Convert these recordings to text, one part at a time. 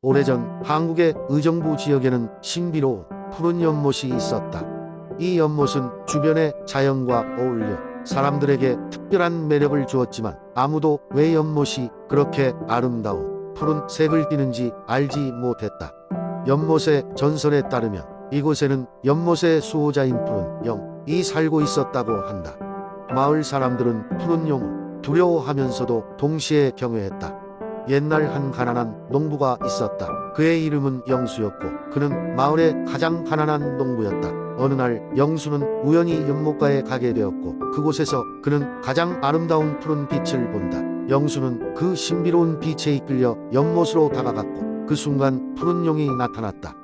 오래전 한국의 의정부 지역에는 신비로운 푸른 연못이 있었다. 이 연못은 주변의 자연과 어울려 사람들에게 특별한 매력을 주었지만 아무도 왜 연못이 그렇게 아름다운 푸른 색을 띠는지 알지 못했다. 연못의 전설에 따르면 이곳에는 연못의 수호자인 푸른 용이 살고 있었다고 한다. 마을 사람들은 푸른 용을 두려워하면서도 동시에 경외했다. 옛날 한 가난한 농부가 있었다. 그의 이름은 영수였고 그는 마을의 가장 가난한 농부였다. 어느 날 영수는 우연히 연못가에 가게 되었고 그곳에서 그는 가장 아름다운 푸른 빛을 본다. 영수는 그 신비로운 빛에 이끌려 연못으로 다가갔고 그 순간 푸른 용이 나타났다.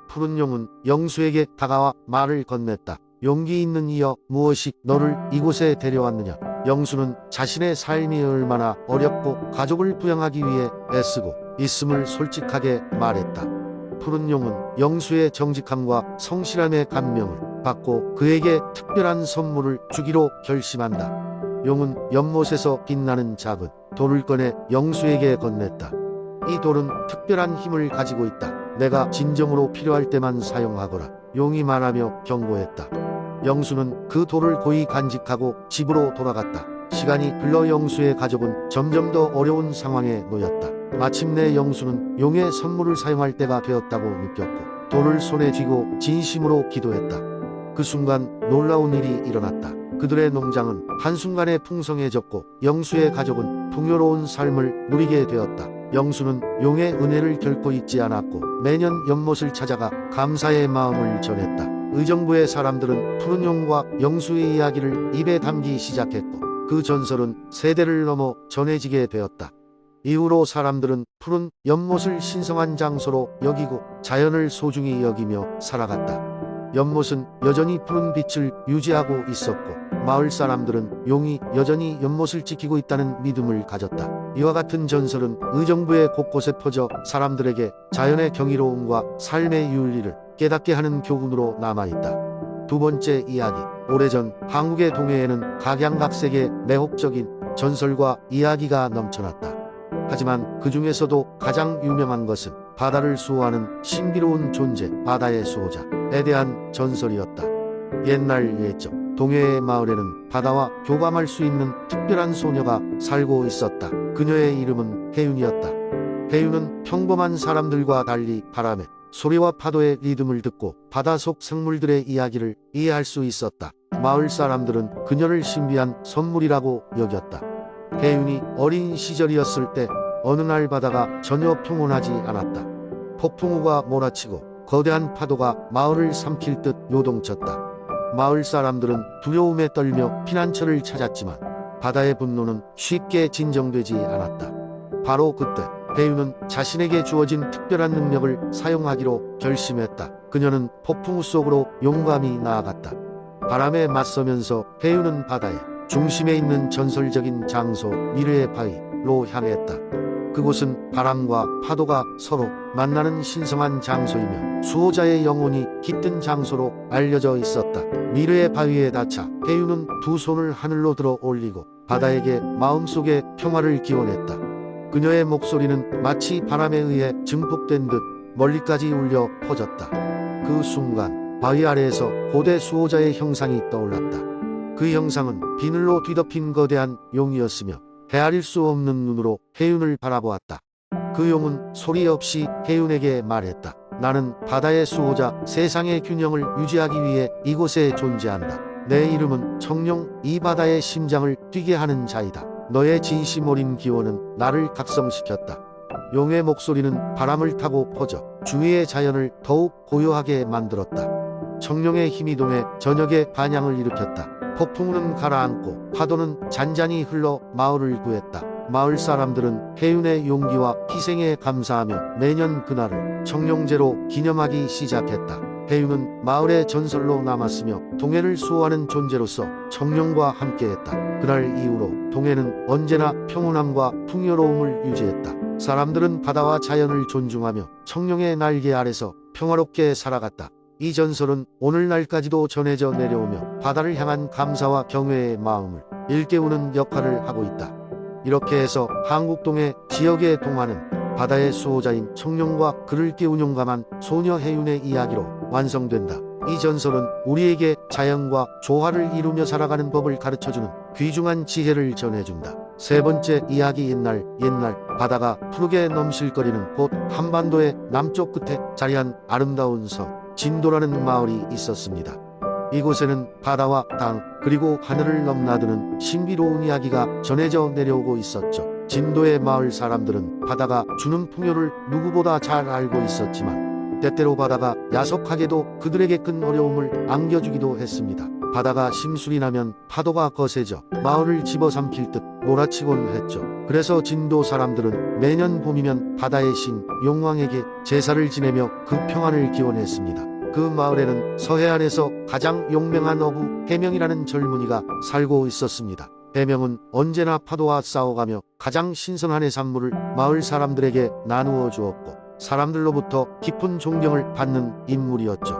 푸른 용은 영수에게 다가와 말을 건넸다. 용기 있는 이여, 무엇이 너를 이곳에 데려왔느냐? 영수는 자신의 삶이 얼마나 어렵고 가족을 부양하기 위해 애쓰고 있음을 솔직하게 말했다. 푸른 용은 영수의 정직함과 성실함에 감명을 받고 그에게 특별한 선물을 주기로 결심한다. 용은 연못에서 빛나는 작은 돌을 꺼내 영수에게 건넸다. 이 돌은 특별한 힘을 가지고 있다. 내가 진정으로 필요할 때만 사용하거라. 용이 말하며 경고했다. 영수는 그 돌을 고이 간직하고 집으로 돌아갔다. 시간이 흘러 영수의 가족은 점점 더 어려운 상황에 놓였다. 마침내 영수는 용의 선물을 사용할 때가 되었다고 느꼈고 돌을 손에 쥐고 진심으로 기도했다. 그 순간 놀라운 일이 일어났다. 그들의 농장은 한순간에 풍성해졌고 영수의 가족은 풍요로운 삶을 누리게 되었다. 영수는 용의 은혜를 결코 잊지 않았고 매년 연못을 찾아가 감사의 마음을 전했다. 의정부의 사람들은 푸른 용과 영수의 이야기를 입에 담기 시작했고 그 전설은 세대를 넘어 전해지게 되었다. 이후로 사람들은 푸른 연못을 신성한 장소로 여기고 자연을 소중히 여기며 살아갔다. 연못은 여전히 푸른 빛을 유지하고 있었고 마을 사람들은 용이 여전히 연못을 지키고 있다는 믿음을 가졌다. 이와 같은 전설은 의정부의 곳곳에 퍼져 사람들에게 자연의 경이로움과 삶의 윤리를 깨닫게 하는 교훈으로 남아있다. 두 번째 이야기. 오래전 한국의 동해에는 각양각색의 매혹적인 전설과 이야기가 넘쳐났다. 하지만 그 중에서도 가장 유명한 것은 바다를 수호하는 신비로운 존재, 바다의 수호자에 대한 전설이었다. 옛날 예적 동해의 마을에는 바다와 교감할 수 있는 특별한 소녀가 살고 있었다. 그녀의 이름은 혜윤이었다. 혜윤은 평범한 사람들과 달리 바람의 소리와 파도의 리듬을 듣고 바닷속 생물들의 이야기를 이해할 수 있었다. 마을 사람들은 그녀를 신비한 선물이라고 여겼다. 혜윤이 어린 시절이었을 때 어느 날 바다가 전혀 평온하지 않았다. 폭풍우가 몰아치고 거대한 파도가 마을을 삼킬 듯 요동쳤다. 마을 사람들은 두려움에 떨며 피난처를 찾았지만 바다의 분노는 쉽게 진정되지 않았다. 바로 그때 혜윤은 자신에게 주어진 특별한 능력을 사용하기로 결심했다. 그녀는 폭풍우 속으로 용감히 나아갔다. 바람에 맞서면서 혜윤은 바다의 중심에 있는 전설적인 장소 미르의 바위로 향했다. 그곳은 바람과 파도가 서로 만나는 신성한 장소이며 수호자의 영혼이 깃든 장소로 알려져 있었다. 미르의 바위에 닿자 혜윤은 두 손을 하늘로 들어 올리고 바다에게 마음속에 평화를 기원했다. 그녀의 목소리는 마치 바람에 의해 증폭된 듯 멀리까지 울려 퍼졌다. 그 순간 바위 아래에서 고대 수호자의 형상이 떠올랐다. 그 형상은 비늘로 뒤덮인 거대한 용이었으며 헤아릴 수 없는 눈으로 혜윤을 바라보았다. 그 용은 소리 없이 혜윤에게 말했다. 나는 바다의 수호자, 세상의 균형을 유지하기 위해 이곳에 존재한다. 내 이름은 청룡, 이 바다의 심장을 뛰게 하는 자이다. 너의 진심 어린 기원은 나를 각성시켰다. 용의 목소리는 바람을 타고 퍼져 주위의 자연을 더욱 고요하게 만들었다. 청룡의 힘이 동해 저녁의 반향을 일으켰다. 폭풍우는 가라앉고 파도는 잔잔히 흘러 마을을 구했다. 마을 사람들은 혜윤의 용기와 희생에 감사하며 매년 그날을 청룡제로 기념하기 시작했다. 혜윤은 마을의 전설로 남았으며 동해를 수호하는 존재로서 청룡과 함께했다. 그날 이후로 동해는 언제나 평온함과 풍요로움을 유지했다. 사람들은 바다와 자연을 존중하며 청룡의 날개 아래서 평화롭게 살아갔다. 이 전설은 오늘날까지도 전해져 내려오며 바다를 향한 감사와 경외의 마음을 일깨우는 역할을 하고 있다. 이렇게 해서 한국 동해 지역의 동화는 바다의 수호자인 청룡과 그를 깨운 용감한 소녀 해윤의 이야기로 완성된다. 이 전설은 우리에게 자연과 조화를 이루며 살아가는 법을 가르쳐주는 귀중한 지혜를 전해준다. 세 번째 이야기. 옛날 바다가 푸르게 넘실거리는 곳 한반도의 남쪽 끝에 자리한 아름다운 섬 진도라는 마을이 있었습니다. 이곳에는 바다와 강 그리고 하늘을 넘나드는 신비로운 이야기가 전해져 내려오고 있었죠. 진도의 마을 사람들은 바다가 주는 풍요를 누구보다 잘 알고 있었지만 때때로 바다가 야속하게도 그들에게 큰 어려움을 안겨주기도 했습니다. 바다가 심술이 나면 파도가 거세져 마을을 집어삼킬 듯 몰아치곤 했죠. 그래서 진도 사람들은 매년 봄이면 바다의 신 용왕에게 제사를 지내며 그 평안을 기원했습니다. 그 마을에는 서해안에서 가장 용맹한 어부 해명이라는 젊은이가 살고 있었습니다. 해명은 언제나 파도와 싸워가며 가장 신선한 해산물을 마을 사람들에게 나누어 주었고 사람들로부터 깊은 존경을 받는 인물이었죠.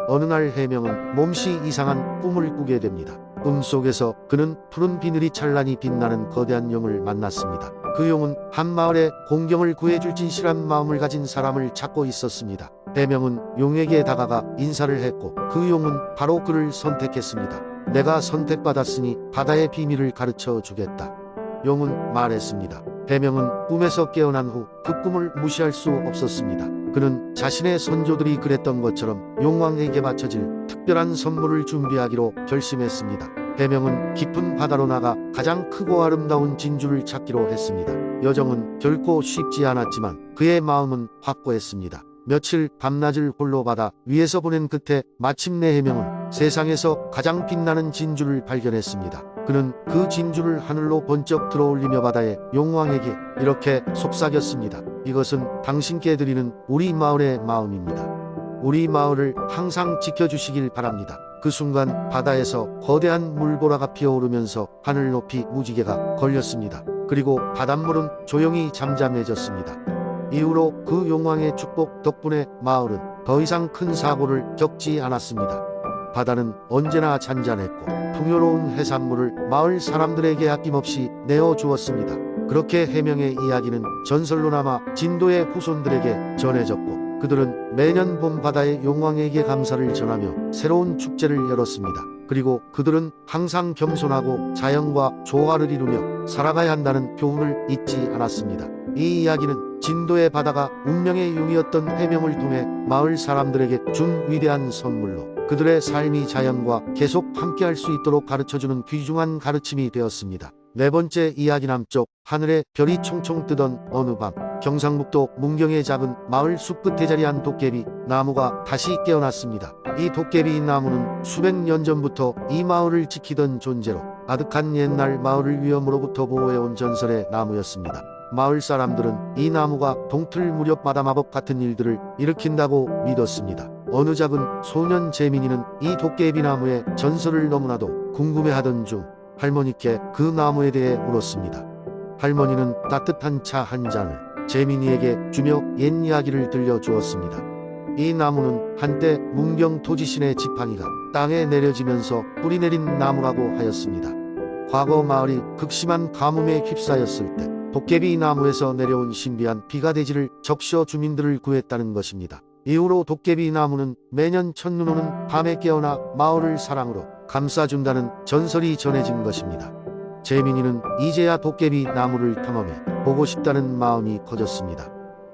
어느 날 해명은 몹시 이상한 꿈을 꾸게 됩니다. 꿈속에서 그는 푸른 비늘이 찬란히 빛나는 거대한 용을 만났습니다. 그 용은 한 마을에 공경을 구해줄 진실한 마음을 가진 사람을 찾고 있었습니다. 해명은 용에게 다가가 인사를 했고 그 용은 바로 그를 선택했습니다. 내가 선택받았으니 바다의 비밀을 가르쳐 주겠다. 용은 말했습니다. 해명은 꿈에서 깨어난 후 그 꿈을 무시할 수 없었습니다. 그는 자신의 선조들이 그랬던 것처럼 용왕에게 바쳐질 특별한 선물을 준비하기로 결심했습니다. 해명은 깊은 바다로 나가 가장 크고 아름다운 진주를 찾기로 했습니다. 여정은 결코 쉽지 않았지만 그의 마음은 확고했습니다. 며칠 밤낮을 홀로 바다 위에서 보낸 끝에 마침내 해명은 세상에서 가장 빛나는 진주를 발견했습니다. 그는 그 진주를 하늘로 번쩍 들어올리며 바다의 용왕에게 이렇게 속삭였습니다. 이것은 당신께 드리는 우리 마을의 마음입니다. 우리 마을을 항상 지켜주시길 바랍니다. 그 순간 바다에서 거대한 물보라가 피어오르면서 하늘 높이 무지개가 걸렸습니다. 그리고 바닷물은 조용히 잠잠해졌습니다. 이후로 그 용왕의 축복 덕분에 마을은 더 이상 큰 사고를 겪지 않았습니다. 바다는 언제나 잔잔했고 풍요로운 해산물을 마을 사람들에게 아낌없이 내어주었습니다. 그렇게 해명의 이야기는 전설로 남아 진도의 후손들에게 전해졌고 그들은 매년 봄 바다의 용왕에게 감사를 전하며 새로운 축제를 열었습니다. 그리고 그들은 항상 겸손하고 자연과 조화를 이루며 살아가야 한다는 교훈을 잊지 않았습니다. 이 이야기는 진도의 바다가 운명의 용이었던 해명을 통해 마을 사람들에게 준 위대한 선물로 그들의 삶이 자연과 계속 함께할 수 있도록 가르쳐주는 귀중한 가르침이 되었습니다. 네 번째 이야기. 남쪽 하늘에 별이 총총 뜨던 어느 밤 경상북도 문경의 작은 마을 숲 끝에 자리한 도깨비 나무가 다시 깨어났습니다. 이 도깨비 나무는 수백 년 전부터 이 마을을 지키던 존재로 아득한 옛날 마을을 위험으로부터 보호해온 전설의 나무였습니다. 마을 사람들은 이 나무가 동틀 무렵 바다 마법 같은 일들을 일으킨다고 믿었습니다. 어느 작은 소년 재민이는 이 도깨비 나무의 전설을 너무나도 궁금해하던 중 할머니께 그 나무에 대해 물었습니다. 할머니는 따뜻한 차 한 잔을 재민이에게 주며 옛 이야기를 들려주었습니다. 이 나무는 한때 문경 토지신의 지팡이가 땅에 내려지면서 뿌리 내린 나무라고 하였습니다. 과거 마을이 극심한 가뭄에 휩싸였을 때 도깨비 나무에서 내려온 신비한 비가 대지를 적셔 주민들을 구했다는 것입니다. 이후로 도깨비 나무는 매년 첫눈 오는 밤에 깨어나 마을을 사랑으로 감싸준다는 전설이 전해진 것입니다. 재민이는 이제야 도깨비 나무를 탐험해 보고 싶다는 마음이 커졌습니다.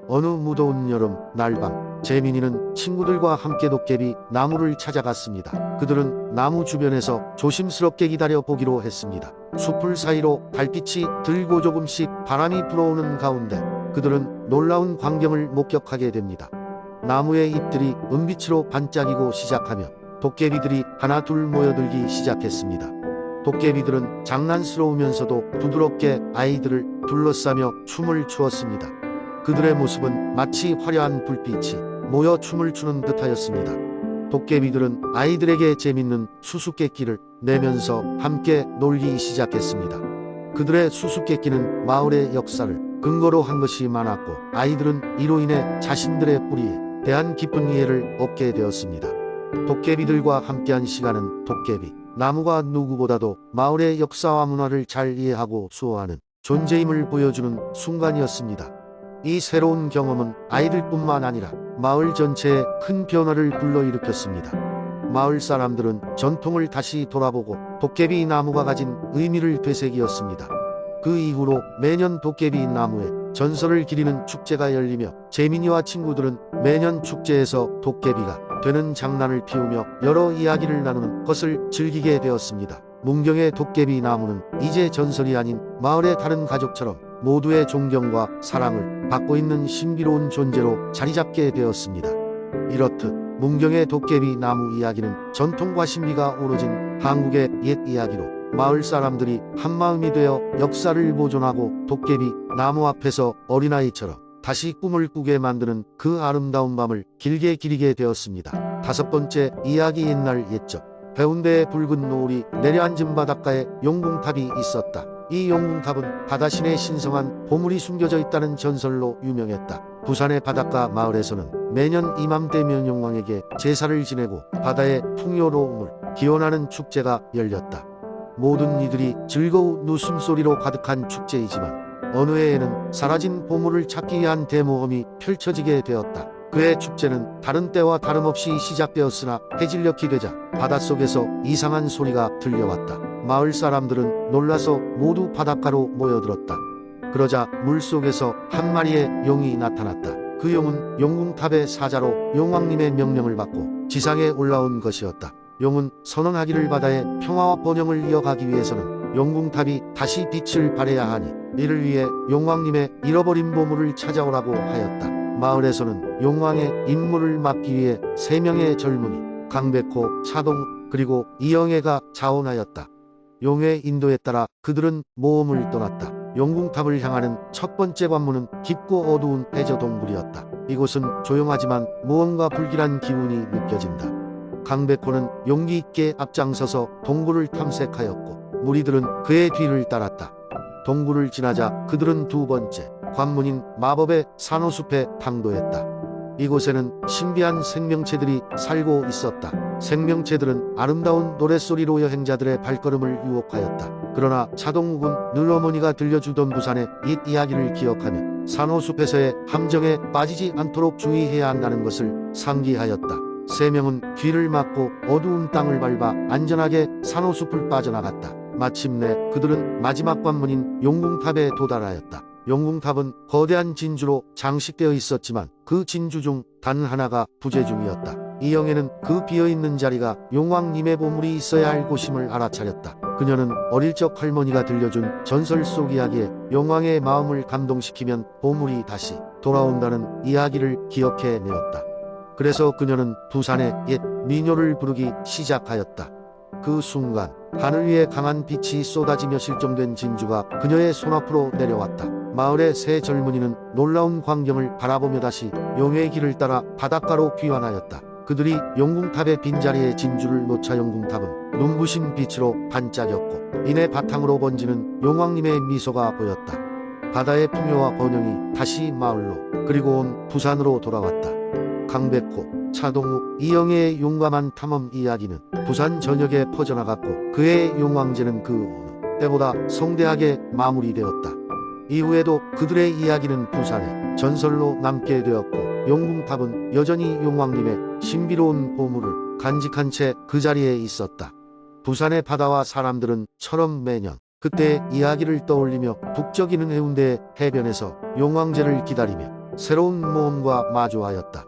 어느 무더운 여름 날밤 재민이는 친구들과 함께 도깨비 나무를 찾아갔습니다. 그들은 나무 주변에서 조심스럽게 기다려 보기로 했습니다. 숲을 사이로 달빛이 들고 조금씩 바람이 불어오는 가운데 그들은 놀라운 광경을 목격하게 됩니다. 나무의 잎들이 은빛으로 반짝이고 시작하며 도깨비들이 하나 둘 모여들기 시작했습니다. 도깨비들은 장난스러우면서도 부드럽게 아이들을 둘러싸며 춤을 추었습니다. 그들의 모습은 마치 화려한 불빛이 모여 춤을 추는 듯하였습니다. 도깨비들은 아이들에게 재밌는 수수께끼를 내면서 함께 놀기 시작했습니다. 그들의 수수께끼는 마을의 역사를 근거로 한 것이 많았고 아이들은 이로 인해 자신들의 뿌리에 대한 깊은 이해를 얻게 되었습니다. 도깨비들과 함께한 시간은 도깨비 나무가 누구보다도 마을의 역사와 문화를 잘 이해하고 수호하는 존재임을 보여주는 순간이었습니다. 이 새로운 경험은 아이들뿐만 아니라 마을 전체에 큰 변화를 불러일으켰습니다. 마을 사람들은 전통을 다시 돌아보고 도깨비 나무가 가진 의미를 되새기었습니다. 그 이후로 매년 도깨비 나무에 전설을 기리는 축제가 열리며 재민이와 친구들은 매년 축제에서 도깨비가 되는 장난을 피우며 여러 이야기를 나누는 것을 즐기게 되었습니다. 문경의 도깨비 나무는 이제 전설이 아닌 마을의 다른 가족처럼 모두의 존경과 사랑을 받고 있는 신비로운 존재로 자리잡게 되었습니다. 이렇듯 문경의 도깨비 나무 이야기는 전통과 신비가 어우러진 한국의 옛 이야기로 마을 사람들이 한마음이 되어 역사를 보존하고 도깨비 나무 앞에서 어린아이처럼 다시 꿈을 꾸게 만드는 그 아름다운 밤을 길게 기리게 되었습니다. 다섯 번째 이야기. 옛날 옛적 해운대의 붉은 노을이 내려앉은 바닷가에 용궁탑이 있었다. 이 용궁탑은 바다신의 신성한 보물이 숨겨져 있다는 전설로 유명했다. 부산의 바닷가 마을에서는 매년 이맘때면 용왕에게 제사를 지내고 바다의 풍요로움을 기원하는 축제가 열렸다. 모든 이들이 즐거운 웃음소리로 가득한 축제이지만 어느 해에는 사라진 보물을 찾기 위한 대모험이 펼쳐지게 되었다. 그해 축제는 다른 때와 다름없이 시작되었으나 해질녘이 되자 바닷속에서 이상한 소리가 들려왔다. 마을 사람들은 놀라서 모두 바닷가로 모여들었다. 그러자 물속에서 한 마리의 용이 나타났다. 그 용은 용궁탑의 사자로 용왕님의 명령을 받고 지상에 올라온 것이었다. 용은 선언하기를 바다의 평화와 번영을 이어가기 위해서는 용궁탑이 다시 빛을 발해야 하니 이를 위해 용왕님의 잃어버린 보물을 찾아오라고 하였다. 마을에서는 용왕의 임무를 맡기 위해 3명의 젊은이 강백호, 차동 그리고 이영애가 자원하였다. 용의 인도에 따라 그들은 모험을 떠났다. 용궁탑을 향하는 첫 번째 관문은 깊고 어두운 해저 동굴이었다. 이곳은 조용하지만 무언가 불길한 기운이 느껴진다. 강백호는 용기 있게 앞장서서 동굴을 탐색하였고 무리들은 그의 뒤를 따랐다. 동굴을 지나자 그들은 두 번째 관문인 마법의 산호숲에 당도했다. 이곳에는 신비한 생명체들이 살고 있었다. 생명체들은 아름다운 노랫소리로 여행자들의 발걸음을 유혹하였다. 그러나 차동욱은 늘 어머니가 들려주던 부산의 옛 이야기를 기억하며 산호숲에서의 함정에 빠지지 않도록 주의해야 한다는 것을 상기하였다. 3명은 귀를 막고 어두운 땅을 밟아 안전하게 산호숲을 빠져나갔다. 마침내 그들은 마지막 관문인 용궁탑에 도달하였다. 용궁탑은 거대한 진주로 장식되어 있었지만 그 진주 중 단 하나가 부재 중이었다. 이영애는 그 비어있는 자리가 용왕님의 보물이 있어야 할 곳임을 알아차렸다. 그녀는 어릴 적 할머니가 들려준 전설 속 이야기에 용왕의 마음을 감동시키면 보물이 다시 돌아온다는 이야기를 기억해내었다. 그래서 그녀는 부산의 옛 미녀를 부르기 시작하였다. 그 순간 하늘 위에 강한 빛이 쏟아지며 실종된 진주가 그녀의 손앞으로 내려왔다. 마을의 세 젊은이는 놀라운 광경을 바라보며 다시 용의 길을 따라 바닷가로 귀환하였다. 그들이 용궁탑의 빈자리에 진주를 놓자 용궁탑은 눈부신 빛으로 반짝였고 이내 바탕으로 번지는 용왕님의 미소가 보였다. 바다의 풍요와 번영이 다시 마을로 그리고 온 부산으로 돌아왔다. 강백호, 차동욱, 이영애의 용감한 탐험 이야기는 부산 전역에 퍼져나갔고 그의 용왕제는 그 어느 때보다 성대하게 마무리되었다. 이후에도 그들의 이야기는 부산의 전설로 남게 되었고 용궁탑은 여전히 용왕님의 신비로운 보물을 간직한 채 그 자리에 있었다. 부산의 바다와 사람들은 처럼 매년 그때의 이야기를 떠올리며 북적이는 해운대의 해변에서 용왕제를 기다리며 새로운 모험과 마주하였다.